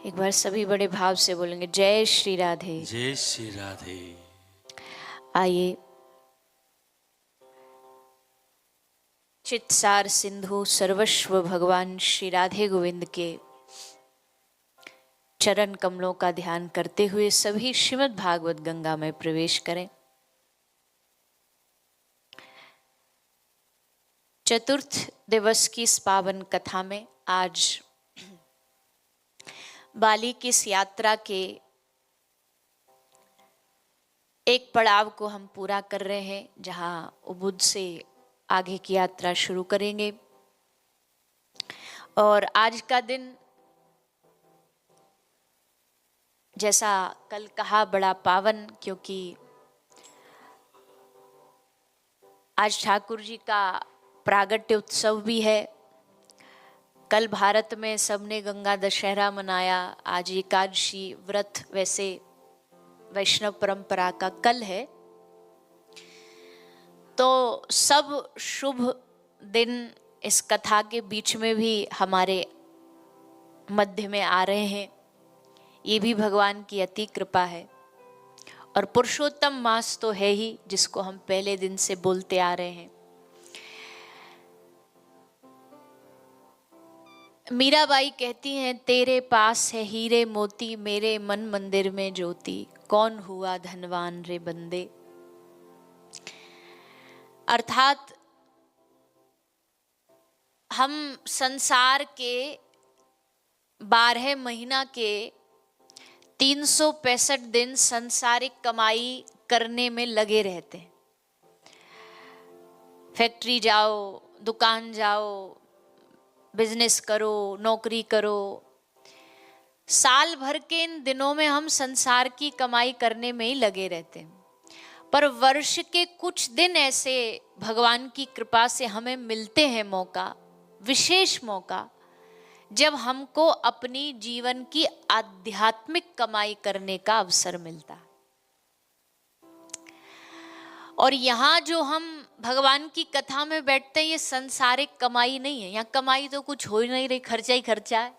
एक बार सभी बड़े भाव से बोलेंगे जय श्री राधे। जय श्री राधे। आइए चित्सार सिंधु सर्वस्व भगवान श्री राधे गोविंद के चरण कमलों का ध्यान करते हुए सभी श्रीमद् भागवत गंगा में प्रवेश करें। चतुर्थ दिवस की इस पावन कथा में आज बाली की इस यात्रा के एक पड़ाव को हम पूरा कर रहे हैं, जहां उबुद से आगे की यात्रा शुरू करेंगे। और आज का दिन, जैसा कल कहा, बड़ा पावन, क्योंकि आज ठाकुर जी का प्रागट्य उत्सव भी है। कल भारत में सबने गंगा दशहरा मनाया, आज एकादशी व्रत वैसे वैष्णव परंपरा का कल है। तो सब शुभ दिन इस कथा के बीच में भी हमारे मध्य में आ रहे हैं, ये भी भगवान की अति कृपा है। और पुरुषोत्तम मास तो है ही, जिसको हम पहले दिन से बोलते आ रहे हैं। मीराबाई कहती हैं, तेरे पास है हीरे मोती, मेरे मन मंदिर में ज्योति, कौन हुआ धनवान रे बंदे। अर्थात हम संसार के 12 महीना के 365 दिन संसारिक कमाई करने में लगे रहते हैं। फैक्ट्री जाओ, दुकान जाओ, बिजनेस करो, नौकरी करो, साल भर के इन दिनों में हम संसार की कमाई करने में ही लगे रहते हैं। पर वर्ष के कुछ दिन ऐसे भगवान की कृपा से हमें मिलते हैं मौका, विशेष मौका, जब हमको अपनी जीवन की आध्यात्मिक कमाई करने का अवसर मिलता है। और यहाँ जो हम भगवान की कथा में बैठते हैं, ये संसारिक कमाई नहीं है। यहाँ कमाई तो कुछ हो ही नहीं रही, खर्चा ही खर्चा है।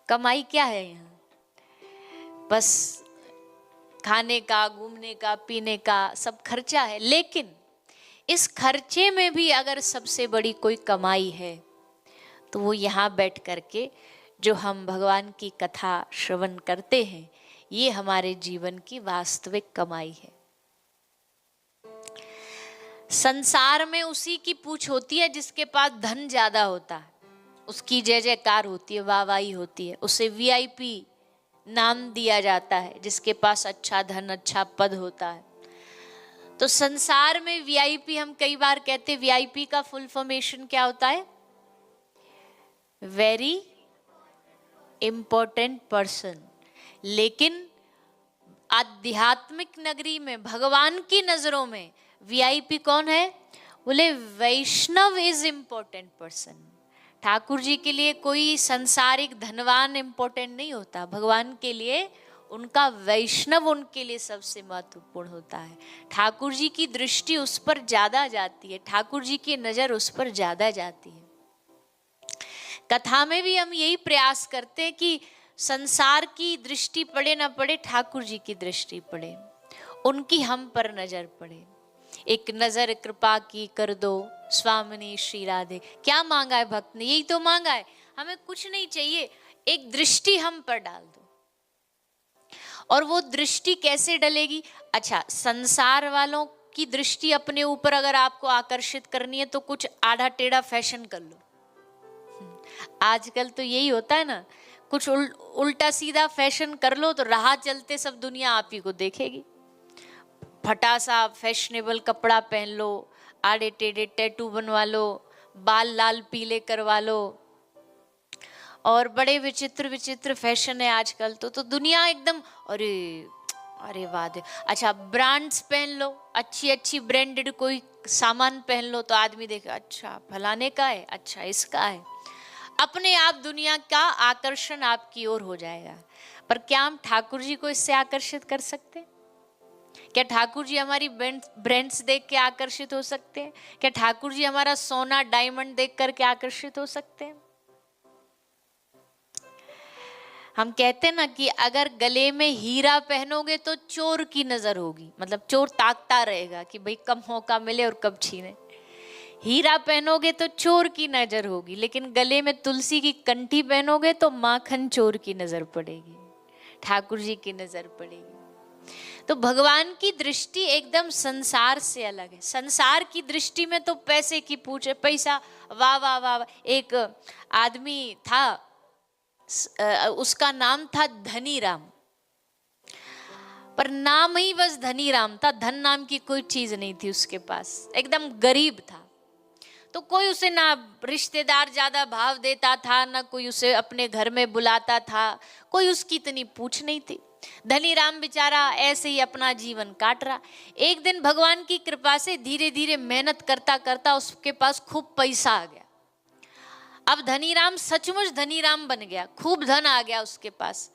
कमाई क्या है यहाँ? बस खाने का, घूमने का, पीने का सब खर्चा है। लेकिन इस खर्चे में भी अगर सबसे बड़ी कोई कमाई है तो वो यहाँ बैठ करके जो हम भगवान की कथा श्रवण करते हैं, ये हमारे जीवन की वास्तविक कमाई है। संसार में उसी की पूछ होती है जिसके पास धन ज्यादा होता है, उसकी जय जयकार होती है, वाहवाही होती है, उसे वीआईपी नाम दिया जाता है, जिसके पास अच्छा धन, अच्छा पद होता है। तो संसार में वीआईपी, हम कई बार कहते हैं, वीआईपी का फुल फॉर्मेशन क्या होता है? Very important person. लेकिन आध्यात्मिक नगरी में भगवान की नजरों में वीआईपी कौन है? बोले वैष्णव is important person. Thakur ji के लिए कोई संसारिक धनवान इम्पोर्टेंट नहीं होता, भगवान के लिए उनका वैष्णव उनके लिए सबसे महत्वपूर्ण होता है। ठाकुर जी की दृष्टि उस पर ज्यादा जाती है, ठाकुर जी की नजर उस पर ज्यादा जाती है। कथा में भी हम यही प्रयास करते हैं कि संसार की दृष्टि पड़े ना पड़े, ठाकुर जी की दृष्टि पड़े, उनकी हम पर नजर पड़े। एक नजर कृपा की कर दो स्वामिनी श्री राधे। क्या मांगा है भक्त ने? यही तो मांगा है, हमें कुछ नहीं चाहिए, एक दृष्टि हम पर डाल दो। और वो दृष्टि कैसे डलेगी? अच्छा, संसार वालों की दृष्टि अपने ऊपर अगर आपको आकर्षित करनी है तो कुछ आधा टेढ़ा फैशन कर लो। आजकल तो यही होता है ना, कुछ उल्टा सीधा फैशन कर लो तो राह चलते सब दुनिया आप ही को देखेगी। फटा सा फैशनेबल कपड़ा पहन लो, आड़े टेढ़े टैटू बनवा लो, बाल लाल पीले करवा लो, और बड़े विचित्र विचित्र फैशन है आजकल। तो दुनिया एकदम अरे अरे वाह। अच्छा, ब्रांड्स पहन लो, अच्छी अच्छी ब्रांडेड कोई सामान पहन लो तो आदमी देखे, अच्छा फलाने का है, अच्छा इसका है। अपने आप दुनिया का आकर्षण आपकी ओर हो जाएगा। पर क्या हम ठाकुर जी को इससे आकर्षित कर सकते हैं? क्या ठाकुर जी हमारी ब्रांड्स देख के आकर्षित हो सकते हैं? क्या ठाकुर जी हमारा सोना डायमंड देख करके आकर्षित हो सकते हैं? हम कहते हैं ना कि अगर गले में हीरा पहनोगे तो चोर की नजर होगी, मतलब चोर ताकता रहेगा कि भाई कब मौका मिले और कब छीने। हीरा पहनोगे तो चोर की नजर होगी, लेकिन गले में तुलसी की कंठी पहनोगे तो माखन चोर की नजर पड़ेगी, ठाकुर जी की नजर पड़ेगी। तो भगवान की दृष्टि एकदम संसार से अलग है। संसार की दृष्टि में तो पैसे की पूछ है, पैसा, वाह वाह वाह वाह। एक आदमी था, उसका नाम था धनी राम, पर नाम ही बस धनी राम था, धन नाम की कोई चीज नहीं थी उसके पास, एकदम गरीब था। तो कोई उसे ना रिश्तेदार ज्यादा भाव देता था, ना कोई उसे अपने घर में बुलाता था, कोई उसकी इतनी पूछ नहीं थी। धनी राम बेचारा ऐसे ही अपना जीवन काट रहा। एक दिन भगवान की कृपा से धीरे धीरे मेहनत करता करता उसके पास खूब पैसा आ गया। अब धनी राम सचमुच धनी राम बन गया, खूब धन आ गया उसके पास।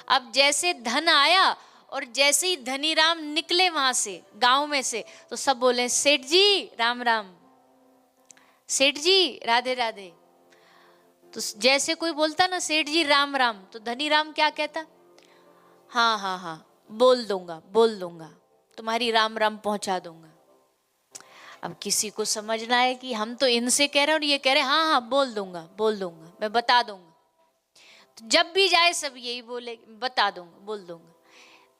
अब जैसे धन आया और जैसे ही धनी राम निकले वहां से, गांव में से, तो सब बोले सेठ जी राम राम, सेठ जी राधे राधे। तो जैसे कोई बोलता ना सेठ जी राम राम, तो धनी राम क्या कहता, हाँ हाँ हाँ बोल दूंगा बोल दूंगा, तुम्हारी राम राम पहुंचा दूंगा। अब किसी को समझना है कि हम तो इनसे कह रहे हैं और ये कह रहे हैं हाँ हाँ बोल दूंगा मैं बता दूंगा। तो जब भी जाए सब यही बोले बता दूंगा बोल दूंगा।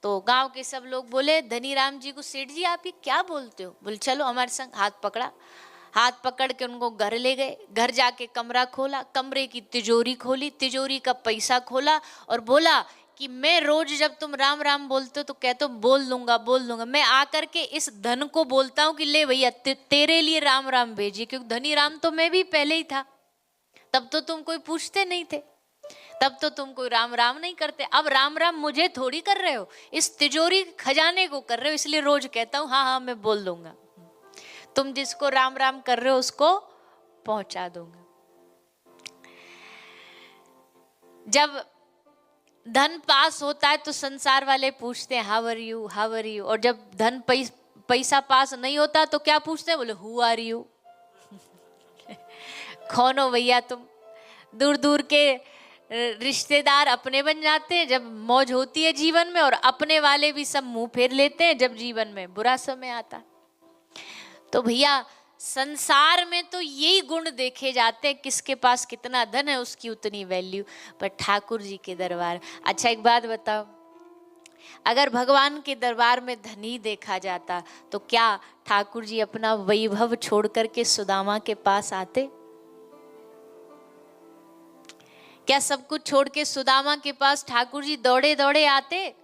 तो गांव के सब लोग बोले धनी राम जी को, सेठ जी आप ये क्या बोलते हो? बोले चलो हमारे संग। हाथ पकड़ा, हाथ पकड़ के उनको घर ले गए। घर जाके कमरा खोला, कमरे की तिजोरी खोली, तिजोरी का पैसा खोला और बोला कि मैं रोज जब तुम राम राम बोलते हो तो कहते हो बोल दूंगा, मैं आकर के इस धन को बोलता हूँ कि ले भैया तेरे लिए राम राम भेजिए, क्योंकि धनी राम तो मैं भी पहले ही था, तब तो तुम कोई पूछते नहीं थे, तब तो तुम कोई राम राम नहीं करते। अब राम राम मुझे थोड़ी कर रहे हो, इस तिजोरी खजाने को कर रहे हो, इसलिए रोज कहता हूँ हाँ हाँ मैं बोल दूंगा, तुम जिसको राम राम कर रहे हो उसको पहुंचा दूंगा। जब धन पास होता है तो संसार वाले पूछते हैं how are you, how are you, और जब धन पैसा पास नहीं होता तो क्या पूछते हैं? बोले हु आर यू, कौन हो भैया तुम। दूर दूर के रिश्तेदार अपने बन जाते हैं जब मौज होती है जीवन में, और अपने वाले भी सब मुंह फेर लेते हैं जब जीवन में बुरा समय आता। तो भैया संसार में तो यही गुण देखे जाते हैं, किसके पास कितना धन है उसकी उतनी वैल्यू, पर ठाकुर जी के दरबार। अच्छा एक बात बताओ, अगर भगवान के दरबार में धनी देखा जाता तो क्या ठाकुर जी अपना वैभव छोड़ करके सुदामा के पास आते? क्या सब कुछ छोड़ के सुदामा के पास ठाकुर जी दौड़े दौड़े आते?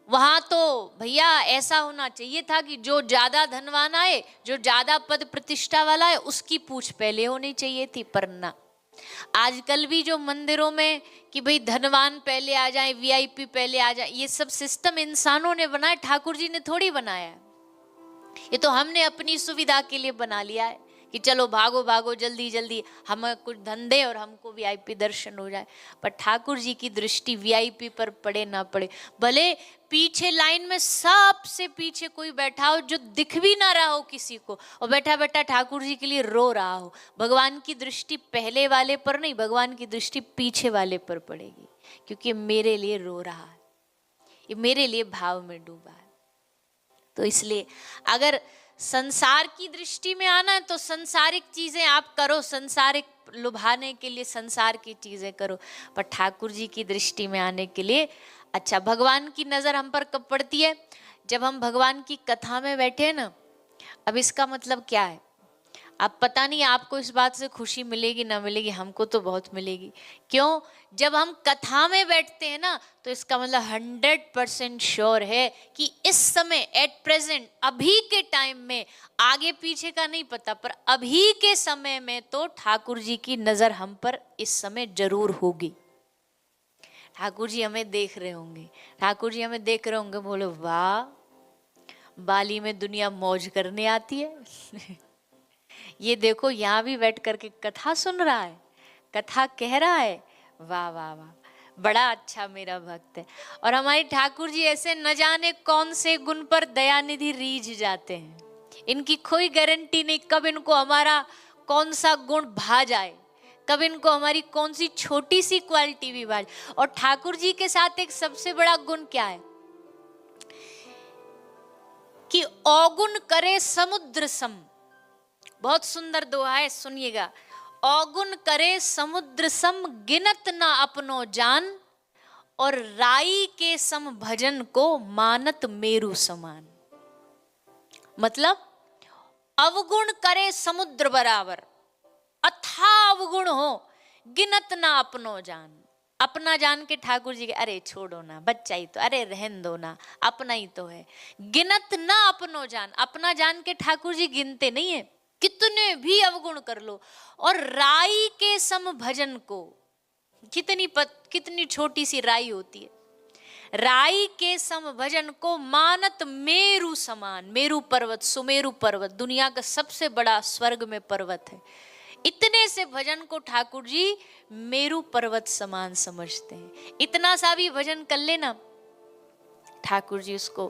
वहां तो भैया ऐसा होना चाहिए था कि जो ज्यादा धनवान आए, जो ज्यादा पद प्रतिष्ठा वाला है, उसकी पूछ पहले होनी चाहिए थी, पर ना। आजकल भी जो मंदिरों में कि भाई धनवान पहले आ जाए, वीआईपी पहले आ जाए, ये सब सिस्टम इंसानों ने बनाया, ठाकुर जी ने थोड़ी बनाया है। ये तो हमने अपनी सुविधा के लिए बना लिया है कि चलो भागो भागो जल्दी जल्दी हमें कुछ धन दे और हमको वीआईपी दर्शन हो जाए। पर ठाकुर जी की दृष्टि वीआईपी पर पड़े ना पड़े, भले पीछे लाइन में सबसे पीछे कोई बैठा हो जो दिख भी ना रहा हो किसी को, और बैठा बैठा ठाकुर जी के लिए रो रहा हो, भगवान की दृष्टि पहले वाले पर नहीं, भगवान की दृष्टि पीछे वाले पर पड़ेगी, क्योंकि मेरे लिए रो रहा है, ये मेरे लिए भाव में डूबा है। तो इसलिए अगर संसार की दृष्टि में आना है तो संसारिक चीजें आप करो, संसारिक लुभाने के लिए संसार की चीजें करो, पर ठाकुर जी की दृष्टि में आने के लिए, अच्छा भगवान की नजर हम पर कब पड़ती है? जब हम भगवान की कथा में बैठे हैं ना। अब इसका मतलब क्या है? अब पता नहीं आपको इस बात से खुशी मिलेगी ना मिलेगी, हमको तो बहुत मिलेगी। क्यों? जब हम कथा में बैठते हैं ना, तो इसका मतलब 100% श्योर है कि इस समय एट प्रेजेंट, अभी के टाइम में, आगे पीछे का नहीं पता, पर अभी के समय में तो ठाकुर जी की नजर हम पर इस समय जरूर होगी। ठाकुर जी हमें देख रहे होंगे, ठाकुर जी हमें देख रहे होंगे, बोलो वाह बाली में दुनिया मौज करने आती है। ये देखो यहाँ भी बैठ करके कथा सुन रहा है, कथा कह रहा है, वाह वाह वाह, बड़ा अच्छा मेरा भक्त है। और हमारे ठाकुर जी ऐसे न जाने कौन से गुण पर दयानिधि रीझ जाते हैं, इनकी कोई गारंटी नहीं कब इनको हमारा कौन सा गुण भा जाए। कब इनको हमारी कौन सी छोटी सी क्वालिटी भी बाज। और ठाकुर जी के साथ एक सबसे बड़ा गुण क्या है कि अवगुण करे समुद्र सम। बहुत सुंदर दोहा है, सुनिएगा। अवगुण करे समुद्र सम, गिनत ना अपनो जान, और राई के सम भजन को मानत मेरु समान। मतलब अवगुण करे समुद्र बराबर, अथाह अवगुण हो, गिनत ना अपनो जान। अपना जान के ठाकुर जी के अरे छोड़ो ना, बच्चा ही तो, अरे रहन दो ना, अपना ही तो है। गिनत ना अपनो जान, अपना जान के ठाकुर जी गिनते नहीं है, कितने भी अवगुण कर लो। और राई के सम भजन को, कितनी छोटी सी राई होती है, राई के सम भजन को मानत मेरु समान। मेरु पर्वत, सुमेरु पर्वत दुनिया का सबसे बड़ा स्वर्ग में पर्वत है, इतने से भजन को ठाकुर जी मेरु पर्वत समान समझते हैं। इतना सा भी भजन कर लेना, ठाकुर जी उसको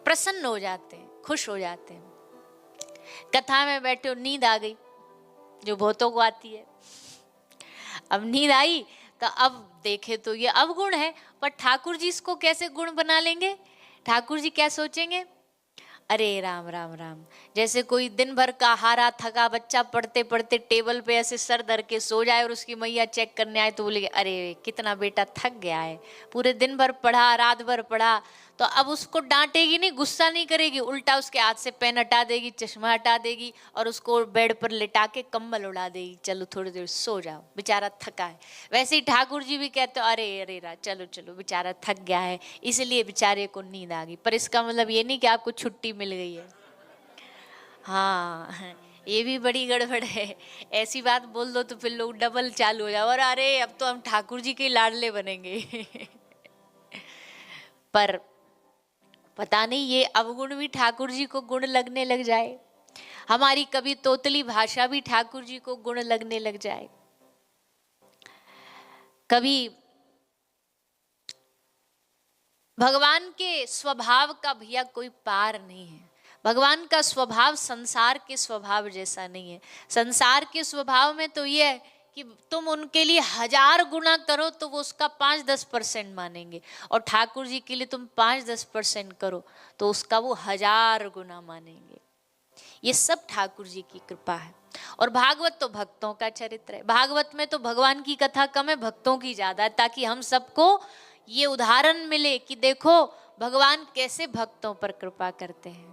प्रसन्न हो जाते हैं, खुश हो जाते हैं। कथा में बैठे हो, नींद आ गई, जो बहुतों को आती है। अब नींद आई तो अब देखे तो ये अवगुण है, पर ठाकुर जी इसको कैसे गुण बना लेंगे। ठाकुर जी क्या सोचेंगे, अरे राम राम राम। जैसे कोई दिन भर का हारा थका बच्चा पढ़ते पढ़ते टेबल पे ऐसे सर धर के सो जाए और उसकी मैया चेक करने आए तो बोले अरे कितना बेटा थक गया है, पूरे दिन भर पढ़ा, रात भर पढ़ा। तो अब उसको डांटेगी नहीं, गुस्सा नहीं करेगी, उल्टा उसके हाथ से पेन हटा देगी, चश्मा हटा देगी और उसको बेड पर लिटा के कंबल उड़ा देगी, चलो थोड़ी देर सो जाओ, बेचारा थका है। वैसे ही ठाकुर जी भी कहते हो अरे अरे चलो चलो बेचारा थक गया है, इसलिए बेचारे को नींद आ गई। पर इसका मतलब ये नहीं कि आपको छुट्टी मिल गई है। हाँ, ये भी बड़ी गड़बड़ है। ऐसी बात बोल दो तो फिर लोग डबल चालू हो जाओ, और अरे अब तो हम ठाकुर जी के लाडले बनेंगे। पर पता नहीं ये अवगुण भी ठाकुर जी को गुण लगने लग जाए, हमारी कभी तोतली भाषा भी ठाकुर जी को गुण लगने लग जाए। कभी भगवान के स्वभाव का भैया कोई पार नहीं है। भगवान का स्वभाव संसार के स्वभाव जैसा नहीं है। संसार के स्वभाव में तो ये है कि तुम उनके लिए 1000 गुना करो तो वो उसका 5-10% मानेंगे, और ठाकुर जी के लिए तुम 5-10% करो तो उसका वो 1000 गुना मानेंगे। ये सब ठाकुर जी की कृपा है। और भागवत तो भक्तों का चरित्र है। भागवत में तो भगवान की कथा कम है, भक्तों की ज्यादा है, ताकि हम सबको ये उदाहरण मिले कि देखो भगवान कैसे भक्तों पर कृपा करते हैं।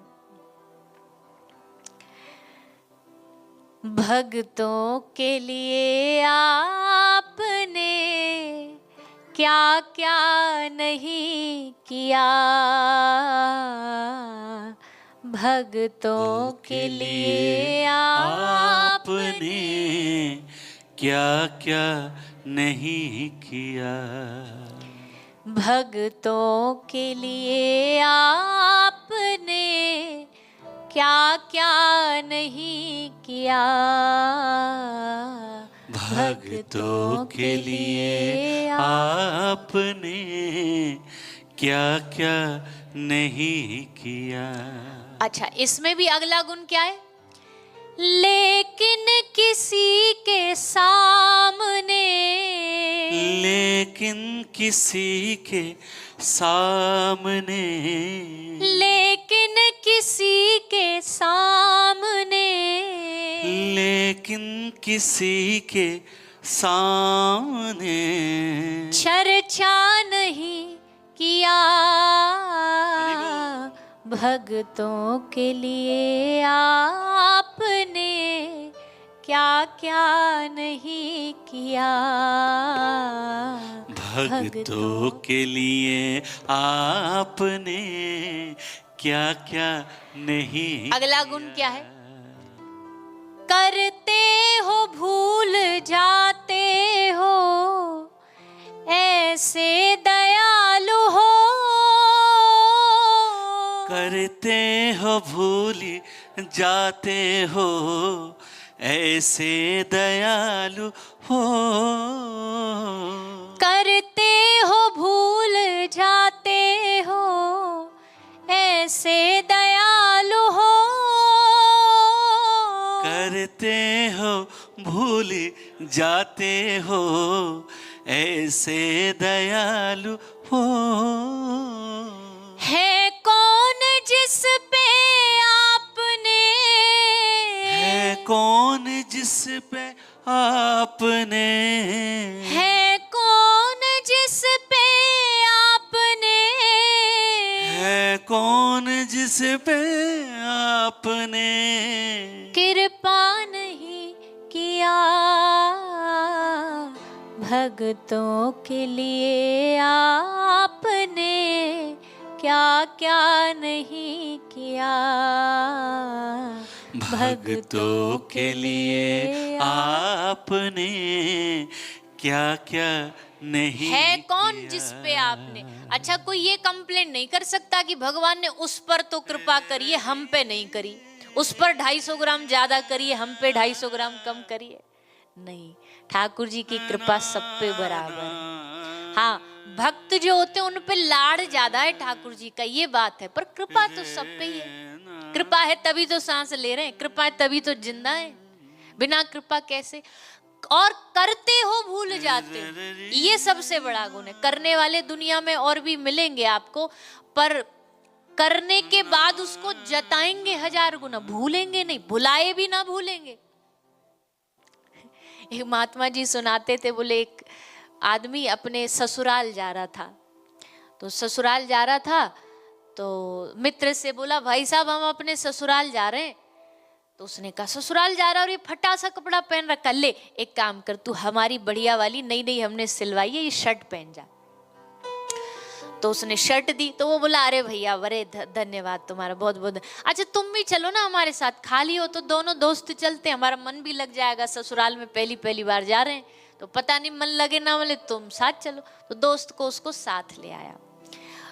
भक्तों के लिए आपने क्या क्या नहीं किया, भक्तों के लिए आपने क्या क्या नहीं किया, भक्तों के लिए आपने क्या क्या नहीं किया, भक्तों के लिए आपने क्या क्या नहीं किया। अच्छा, इसमें भी अगला गुण क्या है, लेकिन किसी के सामने, लेकिन किसी के सामने, लेकिन किसी के सामने, लेकिन किसी के सामने चर्चा नहीं किया, भक्तों के लिए आपने क्या क्या नहीं किया, भक्तों के लिए आपने क्या क्या नहीं। अगला गुण क्या है, करते हो भूल जाते हो ऐसे दयालु हो, करते हो भूल जाते हो ऐसे दयालु हो, करते हो भूल जाते हो ऐसे दयालु हो, करते हो भूल जाते हो ऐसे दयालु हो। है कौन जिस पे आपने, है कौन जिस पे आपने, है कौन जिस पे आपने, है कौन जिस पे आपने कृपा नहीं किया, भक्तों के लिए आपने क्या क्या नहीं किया, भक्तों के लिए आपने क्या क्या नहीं है कौन किया। जिस पे आपने। अच्छा, कोई ये कंप्लेंट नहीं कर सकता कि भगवान ने उस पर तो कृपा करिए, हम पे नहीं करी, उस पर 250 ग्राम ज्यादा करिए, हम पे 250 ग्राम कम करिए। नहीं, ठाकुर जी की कृपा सब पे बराबर है। हाँ, भक्त जो होते हैं उन पे लाड़ ज्यादा है ठाकुर जी का, ये बात है, पर कृपा तो सब पे ही है। कृपा है तभी तो सांस ले रहे हैं, कृपा है तभी तो जिंदा है, बिना कृपा कैसे। और करते हो भूल जाते हो, ये सबसे बड़ा गुण है। करने वाले दुनिया में और भी मिलेंगे आपको, पर करने के बाद उसको जताएंगे 1000 गुना, भूलेंगे नहीं, भुलाए भी ना भूलेंगे। एक महात्मा जी सुनाते थे, बोले एक आदमी अपने ससुराल जा रहा था, तो ससुराल जा रहा था तो मित्र से बोला, भाई साहब हम अपने ससुराल जा रहे हैं। तो उसने कहा ससुराल जा रहा और ये फटा सा कपड़ा पहन रखा, ले एक काम कर, तू हमारी बढ़िया वाली नई नई हमने सिलवाई है ये शर्ट पहन जा। तो उसने शर्ट दी, तो वो बोला, अरे भैया बड़े धन्यवाद तुम्हारा, बहुत बहुत। अच्छा तुम भी चलो ना हमारे साथ, खाली हो तो दोनों दोस्त चलते, हमारा मन भी लग जाएगा, ससुराल में पहली पहली बार जा रहे हैं तो पता नहीं मन लगे ना, बोले तुम साथ चलो। तो दोस्त को उसको साथ ले आया,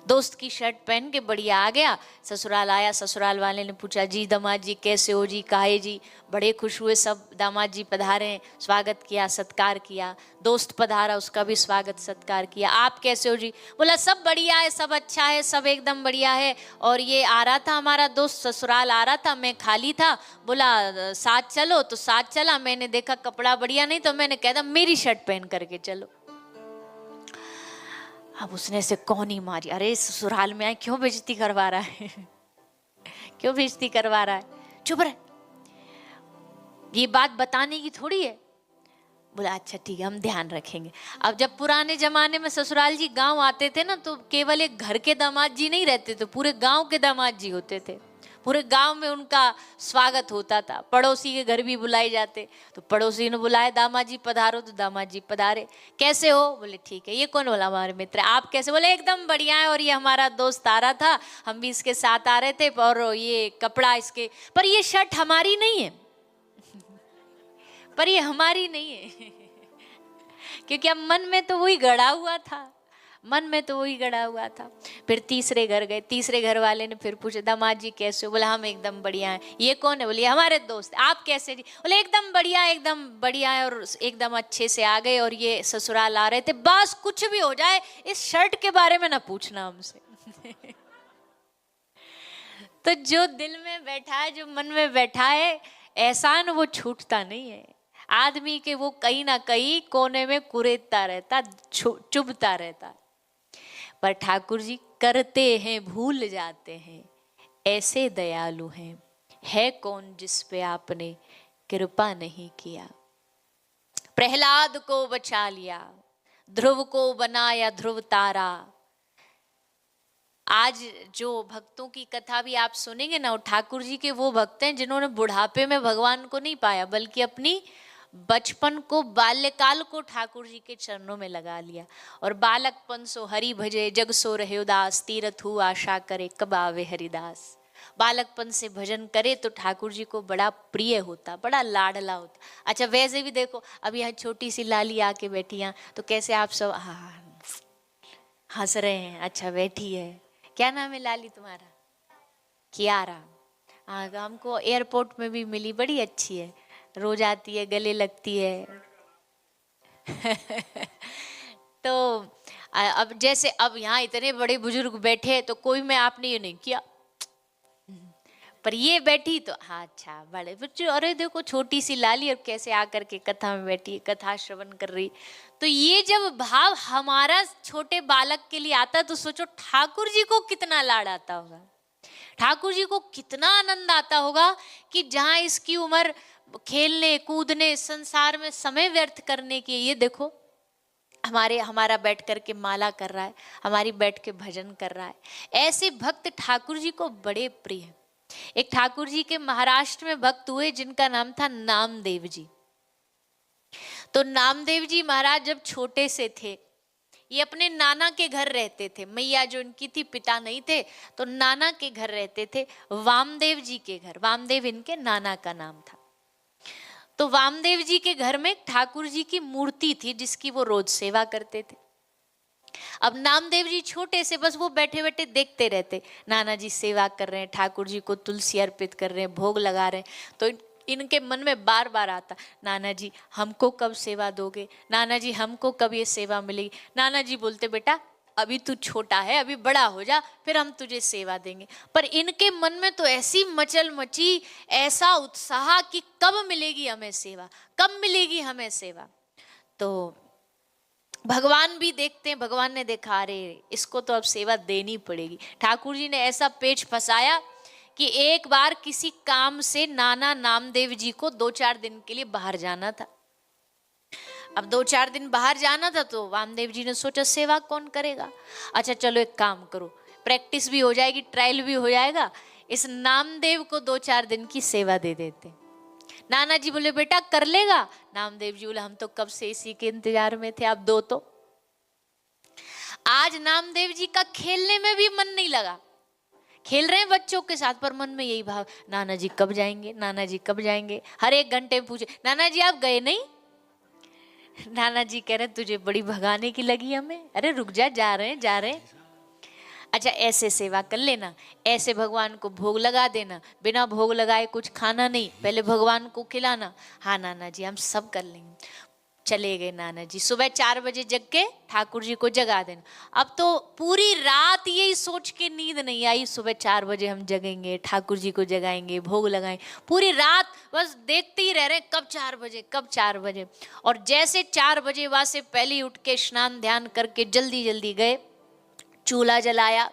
दोस्त की शर्ट पहन के बढ़िया आ गया, ससुराल आया। ससुराल वाले ने पूछा, जी दामाद जी कैसे हो जी, काहे जी। बड़े खुश हुए सब, दामाद जी पधारे, स्वागत किया सत्कार किया। दोस्त पधारा, उसका भी स्वागत सत्कार किया। आप कैसे हो जी, बोला सब बढ़िया है, सब अच्छा है, सब एकदम बढ़िया है। और ये आ रहा था हमारा दोस्त, ससुराल आ रहा था, मैं खाली था, बोला साथ चलो, तो साथ चला। मैंने देखा कपड़ा बढ़िया नहीं, तो मैंने कह दिया मेरी शर्ट पहन करके चलो। अब उसने ऐसे कौनी मारी, अरे ससुराल में आए क्यों बेइज्जती करवा रहा है क्यों बेइज्जती करवा रहा है, चुप रहे, ये बात बताने की थोड़ी है। बोला अच्छा ठीक है हम ध्यान रखेंगे। अब जब पुराने जमाने में ससुराल जी गांव आते थे ना, तो केवल एक घर के दामाद जी नहीं रहते थे, पूरे गांव के दामाद जी होते थे, पूरे गांव में उनका स्वागत होता था। पड़ोसी के घर भी बुलाए जाते, तो पड़ोसी ने बुलाया, दामाद जी पधारो, तो दामाद जी पधारे। कैसे हो, बोले ठीक है। ये कौन, बोला हमारे मित्र। आप कैसे, बोले एकदम बढ़िया है, और ये हमारा दोस्त आ रहा था, हम भी इसके साथ आ रहे थे, और ये कपड़ा इसके, पर ये शर्ट हमारी नहीं है पर ये हमारी नहीं है क्योंकि अब मन में तो वही गड़ा हुआ था, मन में तो वही गड़ा हुआ था। फिर तीसरे घर गए, तीसरे घर वाले ने फिर पूछा, दामाद जी कैसे हो, बोला हम एकदम बढ़िया हैं। ये कौन है, बोले हमारे दोस्त। आप कैसे जी, बोले एकदम बढ़िया, एकदम बढ़िया है, और एकदम अच्छे से आ गए, और ये ससुराल आ रहे थे, बस कुछ भी हो जाए इस शर्ट के बारे में ना पूछना हमसे तो जो दिल में बैठा है, जो मन में बैठा है, एहसान वो छूटता नहीं है। आदमी के वो कहीं ना कहीं कोने में कुरेदता रहता, चुभता रहता। पर ठाकुर जी करते हैं भूल जाते हैं, ऐसे दयालु हैं। है कौन जिस पे आपने कृपा नहीं किया। प्रहलाद को बचा लिया, ध्रुव को बनाया ध्रुव तारा। आज जो भक्तों की कथा भी आप सुनेंगे ना, वो ठाकुर जी के वो भक्त हैं जिन्होंने बुढ़ापे में भगवान को नहीं पाया, बल्कि अपनी बचपन को, बाल्यकाल को ठाकुर जी के चरणों में लगा लिया। और बालकपन सो हरि भजे, जग सो रहे उदास, तीरथ हु आशा करे कब आवे हरिदास। बालकपन से भजन करे तो ठाकुर जी को बड़ा प्रिय होता, बड़ा लाडला होता। अच्छा वैसे भी देखो, अब यहाँ छोटी सी लाली आके बैठी हैं, तो कैसे आप सब हंस रहे हैं। अच्छा बैठी है, क्या नाम है लाली तुम्हारा, कियारा। हाँ, हमको एयरपोर्ट में भी मिली, बड़ी अच्छी है, रोज आती है, गले लगती है तो अब जैसे अब यहाँ इतने बड़े बुजुर्ग बैठे तो कोई में आपने ये नहीं किया, पर ये बैठी तो हाँ अच्छा बड़े बच्चे, अरे देखो छोटी सी लाली और कैसे आकर के कथा में बैठी है, कथा श्रवण कर रही। तो ये जब भाव हमारा छोटे बालक के लिए आता तो सोचो ठाकुर जी को कितना लाड आता होगा, ठाकुर जी को कितना आनंद आता होगा कि जहाँ इसकी उम्र खेलने कूदने संसार में समय व्यर्थ करने की, ये देखो हमारा बैठ करके माला कर रहा है, हमारी बैठ के भजन कर रहा है। ऐसे भक्त ठाकुर जी को बड़े प्रिय हैं। एक ठाकुर जी के महाराष्ट्र में भक्त हुए जिनका नाम था नामदेव जी। तो नामदेव जी महाराज जब छोटे से थे, ये अपने नाना के घर रहते थे, मैया जो इनकी थी पिता नहीं थे, तो नाना के घर रहते थे, वामदेव जी के घर। वामदेव इनके नाना का नाम था। तो वामदेव जी के घर में ठाकुर जी की मूर्ति थी जिसकी वो रोज सेवा करते थे। अब नामदेव जी छोटे से बस वो बैठे बैठे देखते रहते, नाना जी सेवा कर रहे हैं, ठाकुर जी को तुलसी अर्पित कर रहे हैं, भोग लगा रहे हैं। तो इनके मन में बार बार आता, नाना जी हमको कब सेवा दोगे, नाना जी हमको कब ये सेवा मिलेगी। नाना जी बोलते बेटा अभी तू छोटा है, अभी बड़ा हो जा, फिर हम तुझे सेवा देंगे। पर इनके मन में तो ऐसी मचल मची, ऐसा उत्साह कि कब मिलेगी हमें सेवा, कब मिलेगी हमें सेवा। तो भगवान भी देखते हैं, भगवान ने देखा अरे इसको तो अब सेवा देनी पड़ेगी। ठाकुर जी ने ऐसा पेच फंसाया कि एक बार किसी काम से नाना नामदेव जी को 2-4 दिन के लिए बाहर जाना था। अब 2-4 दिन बाहर जाना था तो वामदेव जी ने सोचा सेवा कौन करेगा, अच्छा चलो एक काम करो, प्रैक्टिस भी हो जाएगी, ट्रायल भी हो जाएगा, इस नामदेव को 2-4 दिन की सेवा दे देते। नाना जी बोले बेटा कर लेगा, नामदेव जी बोले हम तो कब से इसी के इंतजार में थे, आप दो तो। आज नामदेव जी का खेलने में भी मन नहीं लगा, खेल रहे हैं बच्चों के साथ, पर मन में यही भाव नाना जी कब जाएंगे, नाना जी कब जाएंगे। हर एक घंटे में पूछे नाना जी आप गए नहीं, नाना जी कह रहे तुझे बड़ी भगाने की लगी हमें, अरे रुक जा, जा रहे हैं जा रहे हैं। अच्छा ऐसे सेवा कर लेना, ऐसे भगवान को भोग लगा देना, बिना भोग लगाए कुछ खाना नहीं, पहले भगवान को खिलाना। हाँ नाना जी हम सब कर लेंगे। चले गए नाना जी, सुबह 4 बजे जग के ठाकुर जी को जगा देना। अब तो पूरी रात यही सोच के नींद नहीं आई, सुबह 4 बजे हम जगेंगे, ठाकुर जी को जगाएंगे, भोग लगाएंगे। पूरी रात बस देखते ही रह रहे कब 4 बजे, कब 4 बजे। और जैसे 4 बजे वहां से पहले ही उठ के स्नान ध्यान करके जल्दी जल्दी गए, चूल्हा जलाया,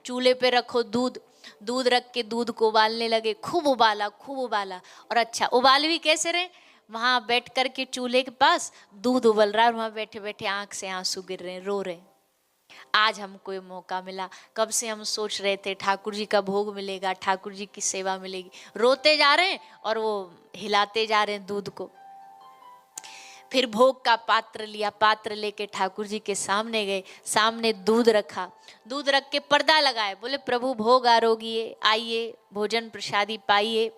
चूल्हे पे रखो दूध, दूध रख के दूध को उबालने लगे, खूब उबाला खूब उबाला। और अच्छा उबाल भी कैसे रहे, वहां बैठ कर के चूल्हे के पास दूध उबल रहा है और वहां बैठे बैठे आंख से आंसू गिर रहे हैं, रो रहे हैं। आज हमको ये मौका मिला, कब से हम सोच रहे थे ठाकुर जी का भोग मिलेगा, ठाकुर जी की सेवा मिलेगी। रोते जा रहे हैं और वो हिलाते जा रहे हैं दूध को। फिर भोग का पात्र लिया, पात्र लेके ठाकुर जी के सामने गए, सामने दूध रखा, दूध रख के पर्दा लगाए, बोले प्रभु भोग आरोगिए, आइए भोजन प्रसादी पाइए।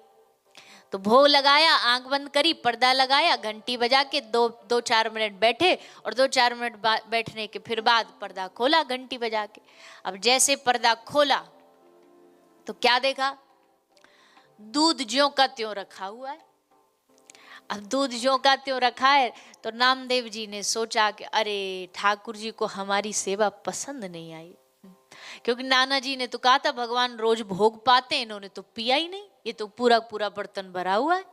तो भोग लगाया, आंख बंद करी, पर्दा लगाया, घंटी बजा के 2-4 मिनट बैठे और 2-4 मिनट बैठने के फिर बाद पर्दा खोला घंटी बजा के। अब जैसे पर्दा खोला तो क्या देखा, दूध ज्यों का त्यों रखा हुआ है। अब दूध ज्यों का त्यों रखा है तो नामदेव जी ने सोचा कि अरे ठाकुर जी को हमारी सेवा पसंद नहीं आई, क्योंकि नाना जी ने तो कहा था भगवान रोज भोग पाते हैं, इन्होंने तो पिया ही नहीं, ये तो पूरा पूरा बर्तन भरा हुआ है।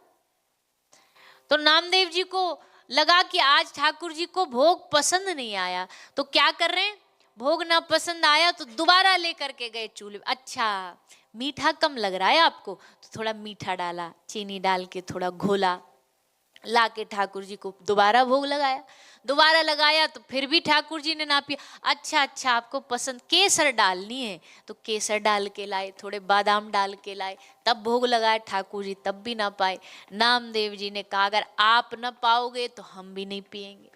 तो नामदेव जी को लगा कि आज ठाकुर जी को भोग पसंद नहीं आया, तो क्या कर रहे हैं, भोग ना पसंद आया तो दोबारा लेकर के गए चूल्हे। अच्छा मीठा कम लग रहा है आपको, तो थोड़ा मीठा डाला, चीनी डाल के थोड़ा घोला, ला के ठाकुर जी को दोबारा भोग लगाया। दोबारा लगाया तो फिर भी ठाकुर जी ने ना पिया। अच्छा अच्छा आपको पसंद केसर डालनी है, तो केसर डाल के लाए, थोड़े बादाम डाल के लाए, तब भोग लगाए ठाकुर जी, तब भी ना पाए। नामदेव जी ने कहा अगर आप ना पाओगे तो हम भी नहीं पिएंगे,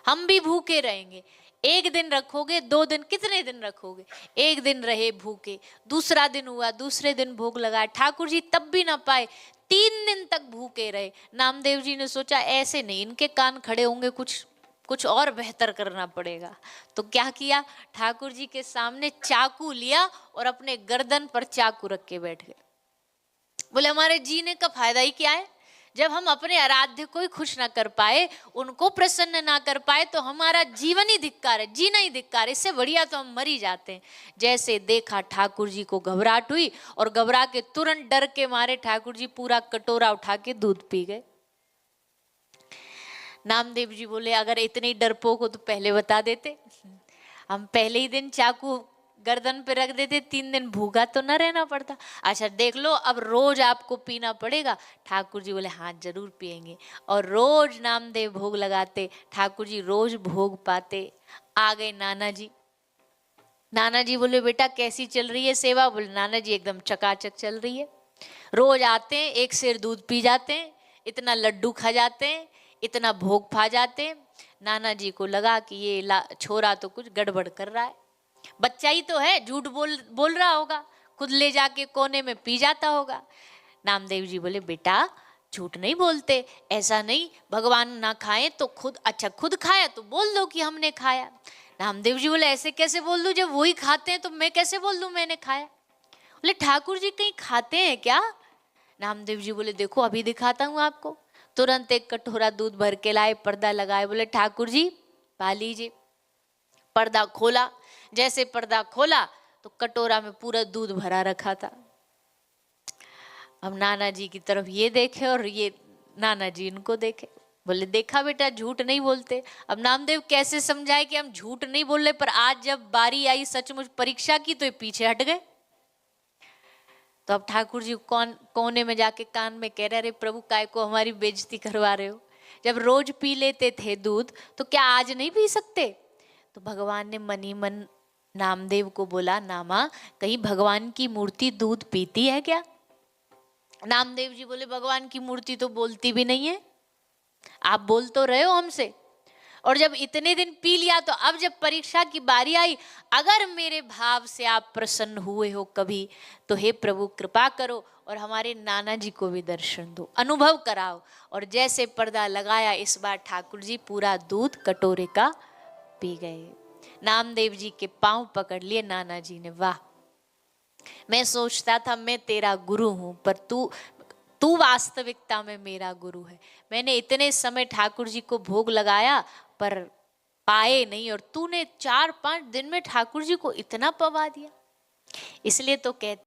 हम भी भूखे रहेंगे। 1 दिन रखोगे, 2 दिन, कितने दिन रखोगे, 1 दिन रहे भूखे, दूसरा दिन हुआ, दूसरे दिन भोग लगाए, ठाकुर जी तब भी ना पाए, 3 दिन तक भूखे रहे। नामदेव जी ने सोचा ऐसे नहीं, इनके कान खड़े होंगे, कुछ और बेहतर करना पड़ेगा। तो क्या किया, ठाकुर जी के सामने चाकू लिया और अपने गर्दन पर चाकू रख के बैठ गए। बोले हमारे जीने का फायदा ही क्या है, जब हम अपने आराध्य को ही खुश ना कर पाए, उनको प्रसन्न ना कर पाए, तो हमारा जीवन ही धिक्कार है, जीना ही धिक्कार है। इससे बढ़िया तो हम मर ही जाते हैं। जैसे देखा ठाकुर जी को घबराहट हुई और घबरा के तुरंत डर के मारे ठाकुर जी पूरा कटोरा उठा के दूध पी गए। नामदेव जी बोले अगर इतने डरपोक हो तो पहले बता देते, हम पहले ही दिन चाकू गर्दन पे रख देते, 3 दिन भूखा तो न रहना पड़ता। अच्छा देख लो, अब रोज आपको पीना पड़ेगा। ठाकुर जी बोले हाँ जरूर पिएंगे। और रोज नामदेव भोग लगाते, ठाकुर जी रोज भोग पाते। आ गए नाना जी। नाना जी बोले बेटा कैसी चल रही है सेवा? बोले नाना जी एकदम चकाचक चल रही है। रोज आते हैं, 1 सेर दूध पी जाते हैं, इतना लड्डू खा जाते हैं, इतना भोग पा जाते हैं। नाना जी को लगा कि ये छोरा तो कुछ गड़बड़ कर रहा है, बच्चा ही तो है, झूठ बोल रहा होगा, खुद ले जाके कोने में पी जाता होगा। नामदेव जी बोले बेटा झूठ नहीं बोलते, ऐसा नहीं, भगवान ना खाए तो खुद, अच्छा खुद खाया तो बोल दो कि हमने खाया। नामदेव जी बोले ऐसे कैसे बोल दूं, जब वही खाते हैं तो मैं कैसे बोल दूं मैंने खाया? बोले ठाकुर जी कहीं खाते हैं क्या? नामदेव जी बोले देखो अभी दिखाता हूँ आपको। तुरंत एक कटोरा दूध भर के लाए, पर्दा लगाए, बोले ठाकुर जी पा लीजिए। पर्दा खोला, जैसे पर्दा खोला तो कटोरा में पूरा दूध भरा रखा था। अब नाना जी की तरफ ये देखे और ये नाना जी इनको देखे, बोले देखा बेटा झूठ नहीं बोलते। अब नामदेव कैसे समझाए कि हम झूठ नहीं बोल रहे, पर आज जब बारी आई सचमुच परीक्षा की तो ये पीछे हट गए। तो अब ठाकुर जी कोने में जाके कान में कह रहे अरे प्रभु काय को हमारी बेइज्जती करवा रहे हो, जब रोज पी लेते थे दूध तो क्या आज नहीं पी सकते? तो भगवान ने मन ही मन नामदेव को बोला नामा कहीं भगवान की मूर्ति दूध पीती है क्या? नामदेव जी बोले भगवान की मूर्ति तो बोलती भी नहीं है, आप बोल तो रहे हो हमसे, और जब इतने दिन पी लिया तो अब जब परीक्षा की बारी आई, अगर मेरे भाव से आप प्रसन्न हुए हो कभी तो हे प्रभु कृपा करो और हमारे नाना जी को भी दर्शन दो, अनुभव कराओ। और जैसे पर्दा लगाया इस बार ठाकुर जी पूरा दूध कटोरे का पी गए। नामदेव जी के पांव पकड़ लिए नाना जी ने, वाह मैं सोचता था मैं तेरा गुरु हूं, पर तू वास्तविकता में मेरा गुरु है। मैंने इतने समय ठाकुर जी को भोग लगाया पर पाए नहीं, और तूने 4-5 दिन में ठाकुर जी को इतना पवा दिया। इसलिए तो कहते